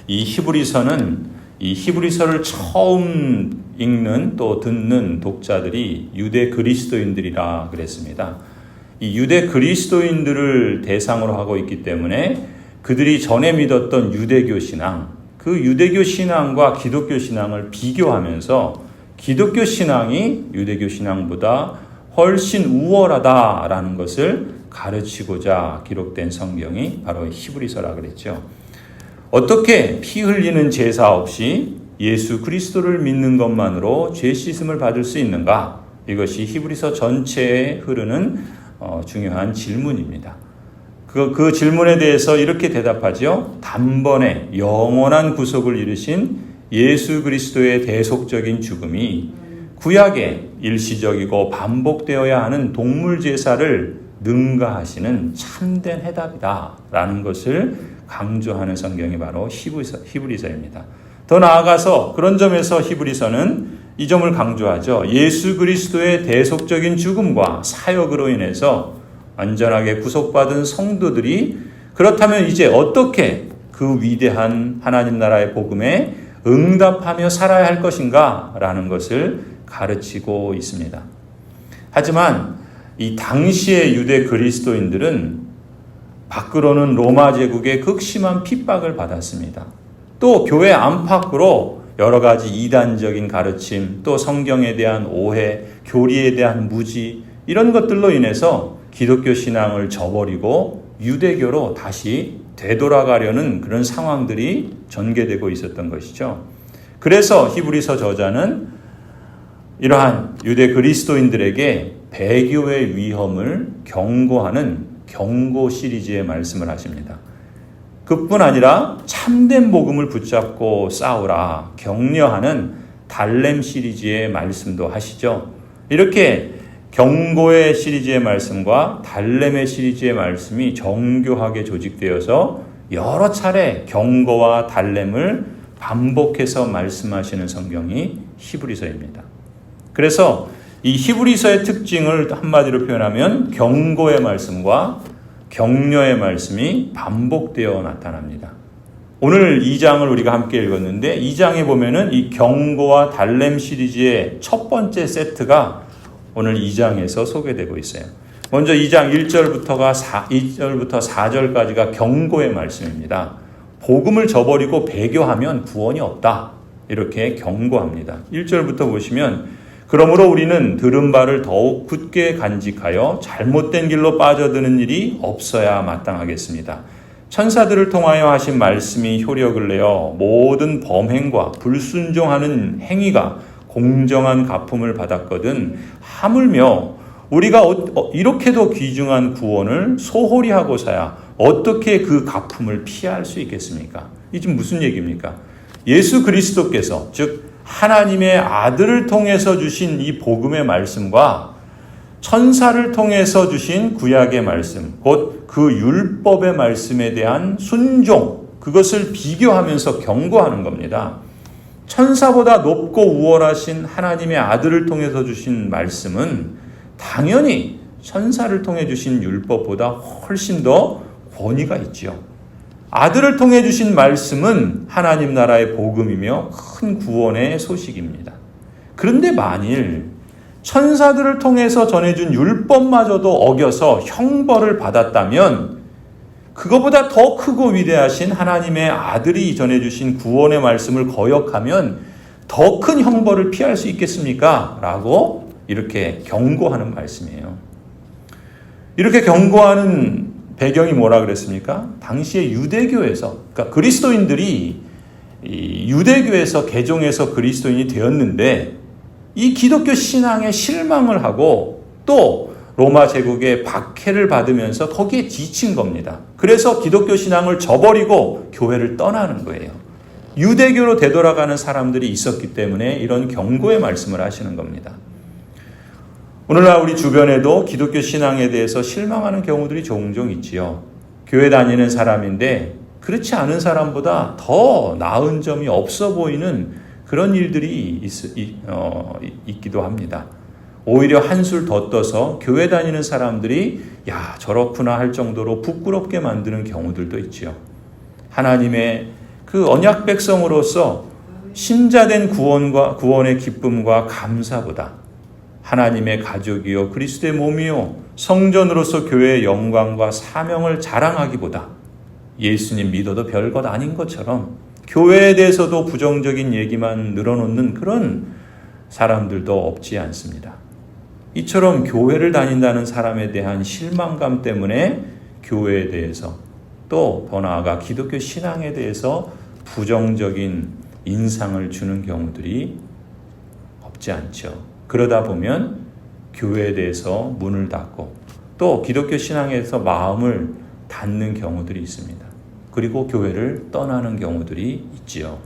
이 히브리서를 처음 읽는 또 듣는 독자들이 유대 그리스도인들이라 그랬습니다. 이 유대 그리스도인들을 대상으로 하고 있기 때문에 그들이 전에 믿었던 유대교 신앙, 그 유대교 신앙과 기독교 신앙을 비교하면서 기독교 신앙이 유대교 신앙보다 훨씬 우월하다라는 것을 가르치고자 기록된 성경이 바로 히브리서라 그랬죠. 어떻게 피 흘리는 제사 없이 예수 그리스도를 믿는 것만으로 죄 씻음을 받을 수 있는가? 이것이 히브리서 전체에 흐르는 중요한 질문입니다. 그 질문에 대해서 이렇게 대답하죠. 단번에 영원한 구속을 이루신 예수 그리스도의 대속적인 죽음이 구약의 일시적이고 반복되어야 하는 동물 제사를 능가하시는 참된 해답이다라는 것을 강조하는 성경이 바로 히브리서입니다. 더 나아가서 그런 점에서 히브리서는 이 점을 강조하죠. 예수 그리스도의 대속적인 죽음과 사역으로 인해서 완전하게 구속받은 성도들이 그렇다면 이제 어떻게 그 위대한 하나님 나라의 복음에 응답하며 살아야 할 것인가 라는 것을 가르치고 있습니다. 하지만 이 당시의 유대 그리스도인들은 밖으로는 로마 제국의 극심한 핍박을 받았습니다. 또 교회 안팎으로 여러 가지 이단적인 가르침, 또 성경에 대한 오해, 교리에 대한 무지 이런 것들로 인해서 기독교 신앙을 저버리고 유대교로 다시 되돌아가려는 그런 상황들이 전개되고 있었던 것이죠. 그래서 히브리서 저자는 이러한 유대 그리스도인들에게 배교의 위험을 경고하는 경고 시리즈의 말씀을 하십니다. 그뿐 아니라 참된 복음을 붙잡고 싸우라 격려하는 달렘 시리즈의 말씀도 하시죠. 이렇게 경고의 시리즈의 말씀과 달렘의 시리즈의 말씀이 정교하게 조직되어서 여러 차례 경고와 달렘을 반복해서 말씀하시는 성경이 히브리서입니다. 그래서 이 히브리서의 특징을 한마디로 표현하면 경고의 말씀과 격려의 말씀이 반복되어 나타납니다. 오늘 2장을 우리가 함께 읽었는데 2장에 보면은 이 경고와 달렘 시리즈의 첫 번째 세트가 오늘 2장에서 소개되고 있어요. 먼저 2장 1절부터 4절까지가 경고의 말씀입니다. 복음을 저버리고 배교하면 구원이 없다. 이렇게 경고합니다. 1절부터 보시면 그러므로 우리는 들은 바를 더욱 굳게 간직하여 잘못된 길로 빠져드는 일이 없어야 마땅하겠습니다. 천사들을 통하여 하신 말씀이 효력을 내어 모든 범행과 불순종하는 행위가 공정한 갚음을 받았거든 하물며 우리가 이렇게도 귀중한 구원을 소홀히 하고서야 어떻게 그 갚음을 피할 수 있겠습니까? 이게 지금 무슨 얘기입니까? 예수 그리스도께서 즉 하나님의 아들을 통해서 주신 이 복음의 말씀과 천사를 통해서 주신 구약의 말씀, 곧 그 율법의 말씀에 대한 순종, 그것을 비교하면서 경고하는 겁니다. 천사보다 높고 우월하신 하나님의 아들을 통해서 주신 말씀은 당연히 천사를 통해 주신 율법보다 훨씬 더 권위가 있지요. 아들을 통해 주신 말씀은 하나님 나라의 복음이며 큰 구원의 소식입니다. 그런데 만일 천사들을 통해서 전해준 율법마저도 어겨서 형벌을 받았다면 그거보다 더 크고 위대하신 하나님의 아들이 전해주신 구원의 말씀을 거역하면 더 큰 형벌을 피할 수 있겠습니까? 라고 이렇게 경고하는 말씀이에요. 이렇게 경고하는 배경이 뭐라 그랬습니까? 당시에 유대교에서, 그러니까 그리스도인들이 유대교에서 개종해서 그리스도인이 되었는데 이 기독교 신앙에 실망을 하고 또 로마 제국의 박해를 받으면서 거기에 지친 겁니다. 그래서 기독교 신앙을 저버리고 교회를 떠나는 거예요. 유대교로 되돌아가는 사람들이 있었기 때문에 이런 경고의 말씀을 하시는 겁니다. 오늘날 우리 주변에도 기독교 신앙에 대해서 실망하는 경우들이 종종 있지요. 교회 다니는 사람인데 그렇지 않은 사람보다 더 나은 점이 없어 보이는 그런 일들이 있기도 합니다. 오히려 한술 더 떠서 교회 다니는 사람들이 야 저렇구나 할 정도로 부끄럽게 만드는 경우들도 있지요. 하나님의 그 언약 백성으로서 신자된 구원의 기쁨과 감사보다 하나님의 가족이요 그리스도의 몸이요 성전으로서 교회의 영광과 사명을 자랑하기보다 예수님 믿어도 별것 아닌 것처럼 교회에 대해서도 부정적인 얘기만 늘어놓는 그런 사람들도 없지 않습니다. 이처럼 교회를 다닌다는 사람에 대한 실망감 때문에 교회에 대해서 또 더 나아가 기독교 신앙에 대해서 부정적인 인상을 주는 경우들이 없지 않죠. 그러다 보면 교회에 대해서 문을 닫고 또 기독교 신앙에서 마음을 닫는 경우들이 있습니다. 그리고 교회를 떠나는 경우들이 있지요.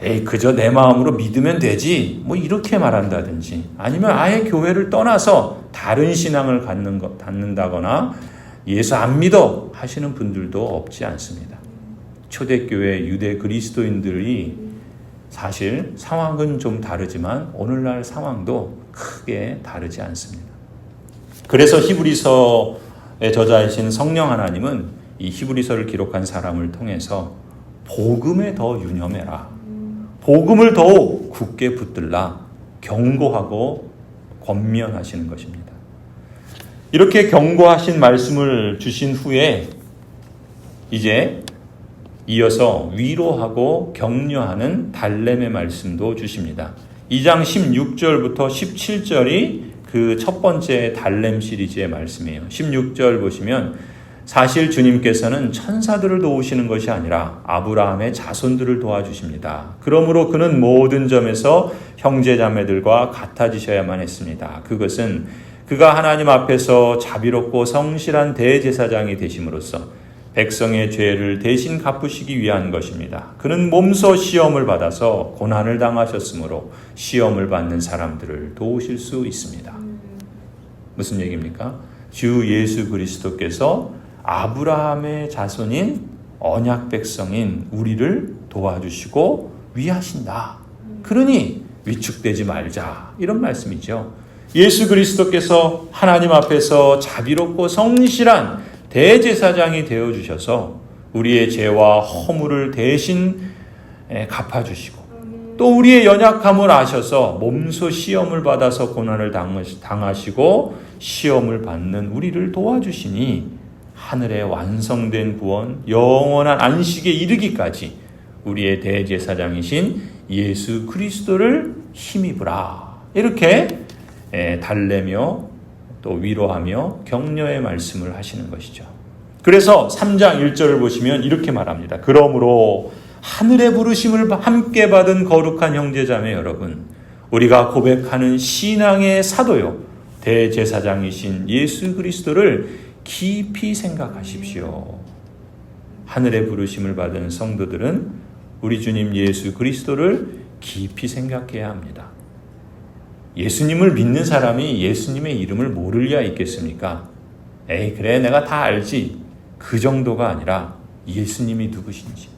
에이, 그저 내 마음으로 믿으면 되지. 뭐 이렇게 말한다든지 아니면 아예 교회를 떠나서 다른 신앙을 갖는다거나 예수 안 믿어 하시는 분들도 없지 않습니다. 초대교회 유대 그리스도인들이 사실 상황은 좀 다르지만 오늘날 상황도 크게 다르지 않습니다. 그래서 히브리서의 저자이신 성령 하나님은 이 히브리서를 기록한 사람을 통해서 복음에 더 유념해라. 복음을 더욱 굳게 붙들라. 경고하고 권면하시는 것입니다. 이렇게 경고하신 말씀을 주신 후에 이제 이어서 위로하고 격려하는 달렘의 말씀도 주십니다. 2장 16절부터 17절이 그 첫 번째 달렘 시리즈의 말씀이에요. 16절 보시면 사실 주님께서는 천사들을 도우시는 것이 아니라 아브라함의 자손들을 도와주십니다. 그러므로 그는 모든 점에서 형제자매들과 같아지셔야만 했습니다. 그것은 그가 하나님 앞에서 자비롭고 성실한 대제사장이 되심으로써 백성의 죄를 대신 갚으시기 위한 것입니다. 그는 몸소 시험을 받아서 고난을 당하셨으므로 시험을 받는 사람들을 도우실 수 있습니다. 무슨 얘기입니까? 주 예수 그리스도께서 아브라함의 자손인 언약 백성인 우리를 도와주시고 위하신다. 그러니 위축되지 말자. 이런 말씀이죠. 예수 그리스도께서 하나님 앞에서 자비롭고 성실한 대제사장이 되어주셔서 우리의 죄와 허물을 대신 갚아주시고 또 우리의 연약함을 아셔서 몸소 시험을 받아서 고난을 당하시고 시험을 받는 우리를 도와주시니 하늘에 완성된 구원, 영원한 안식에 이르기까지 우리의 대제사장이신 예수 그리스도를 힘입으라. 이렇게 달래며 또 위로하며 격려의 말씀을 하시는 것이죠. 그래서 3장 1절을 보시면 이렇게 말합니다. 그러므로 하늘의 부르심을 함께 받은 거룩한 형제자매 여러분, 우리가 고백하는 신앙의 사도요 대제사장이신 예수 그리스도를 깊이 생각하십시오. 하늘의 부르심을 받은 성도들은 우리 주님 예수 그리스도를 깊이 생각해야 합니다. 예수님을 믿는 사람이 예수님의 이름을 모를 리가 있겠습니까? 에이, 그래, 내가 다 알지. 그 정도가 아니라 예수님이 누구신지,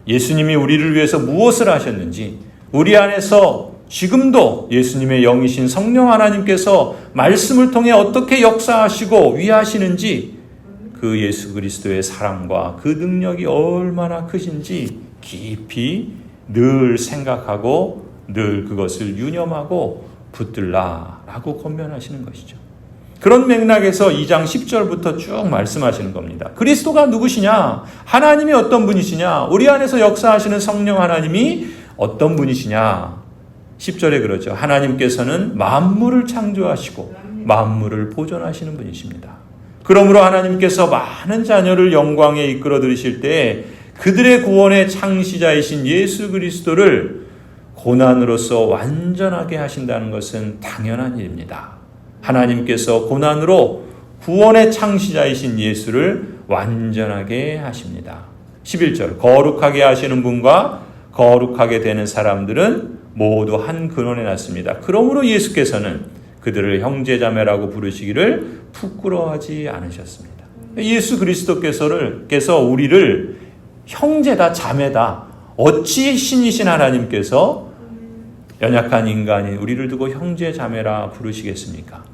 예수님이 우리를 위해서 무엇을 하셨는지, 우리 안에서 지금도 예수님의 영이신 성령 하나님께서 말씀을 통해 어떻게 역사하시고 위하시는지, 그 예수 그리스도의 사랑과 그 능력이 얼마나 크신지 깊이 늘 생각하고 늘 그것을 유념하고 붙들라라고 권면하시는 것이죠. 그런 맥락에서 2장 10절부터 쭉 말씀하시는 겁니다. 그리스도가 누구시냐? 하나님이 어떤 분이시냐? 우리 안에서 역사하시는 성령 하나님이 어떤 분이시냐? 10절에 그러죠. 하나님께서는 만물을 창조하시고 만물을 보존하시는 분이십니다. 그러므로 하나님께서 많은 자녀를 영광에 이끌어 들이실 때 그들의 구원의 창시자이신 예수 그리스도를 고난으로서 완전하게 하신다는 것은 당연한 일입니다. 하나님께서 고난으로 구원의 창시자이신 예수를 완전하게 하십니다. 11절 거룩하게 하시는 분과 거룩하게 되는 사람들은 모두 한 근원에 났습니다. 그러므로 예수께서는 그들을 형제자매라고 부르시기를 부끄러워하지 않으셨습니다. 예수 그리스도께서 우리를 형제다 자매다 어찌 신이신 하나님께서 연약한 인간인 우리를 두고 형제 자매라 부르시겠습니까?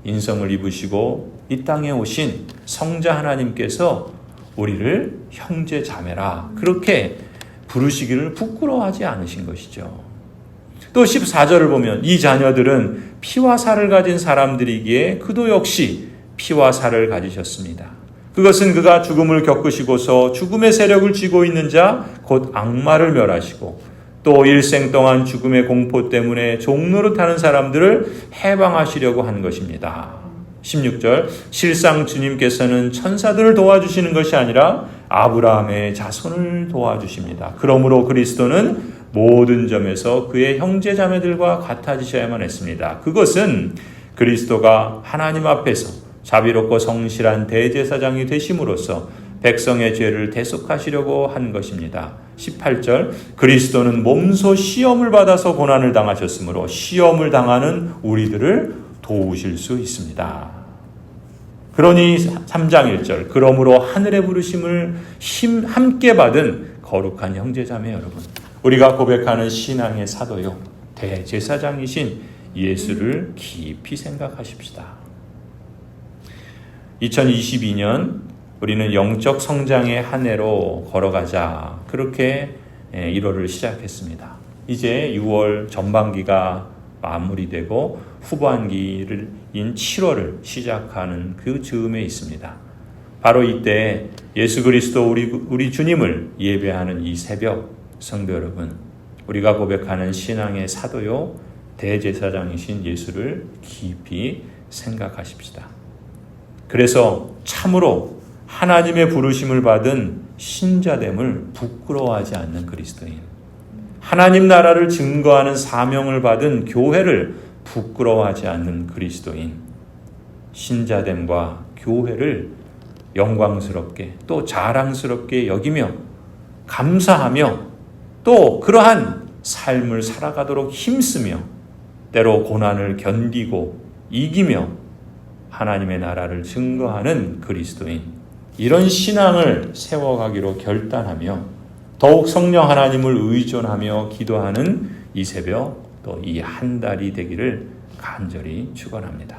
인성을 입으시고 이 땅에 오신 성자 하나님께서 우리를 형제 자매라 그렇게 부르시기를 부끄러워하지 않으신 것이죠. 또 14절을 보면 이 자녀들은 피와 살을 가진 사람들이기에 그도 역시 피와 살을 가지셨습니다. 그것은 그가 죽음을 겪으시고서 죽음의 세력을 쥐고 있는 자 곧 악마를 멸하시고 또 일생 동안 죽음의 공포 때문에 종노릇하는 사람들을 해방하시려고 한 것입니다. 16절 실상 주님께서는 천사들을 도와주시는 것이 아니라 아브라함의 자손을 도와주십니다. 그러므로 그리스도는 모든 점에서 그의 형제자매들과 같아지셔야만 했습니다. 그것은 그리스도가 하나님 앞에서 자비롭고 성실한 대제사장이 되심으로써 백성의 죄를 대속하시려고 한 것입니다. 18절 그리스도는 몸소 시험을 받아서 고난을 당하셨으므로 시험을 당하는 우리들을 도우실 수 있습니다. 그러니 3장 1절 그러므로 하늘의 부르심을 함께 받은 거룩한 형제자매 여러분, 우리가 고백하는 신앙의 사도요 대제사장이신 예수를 깊이 생각하십시다. 2022년 우리는 영적 성장의 한 해로 걸어가자 그렇게 1월을 시작했습니다. 이제 6월 전반기가 마무리되고 후반기인 7월을 시작하는 그 즈음에 있습니다. 바로 이때 예수 그리스도 우리 주님을 예배하는 이 새벽, 성도 여러분, 우리가 고백하는 신앙의 사도요 대제사장이신 예수를 깊이 생각하십시다. 그래서 참으로 하나님의 부르심을 받은 신자됨을 부끄러워하지 않는 그리스도인, 하나님 나라를 증거하는 사명을 받은 교회를 부끄러워하지 않는 그리스도인, 신자됨과 교회를 영광스럽게 또 자랑스럽게 여기며 감사하며 또 그러한 삶을 살아가도록 힘쓰며 때로 고난을 견디고 이기며 하나님의 나라를 증거하는 그리스도인, 이런 신앙을 세워가기로 결단하며 더욱 성령 하나님을 의존하며 기도하는 이 새벽 또 이 한 달이 되기를 간절히 축원합니다.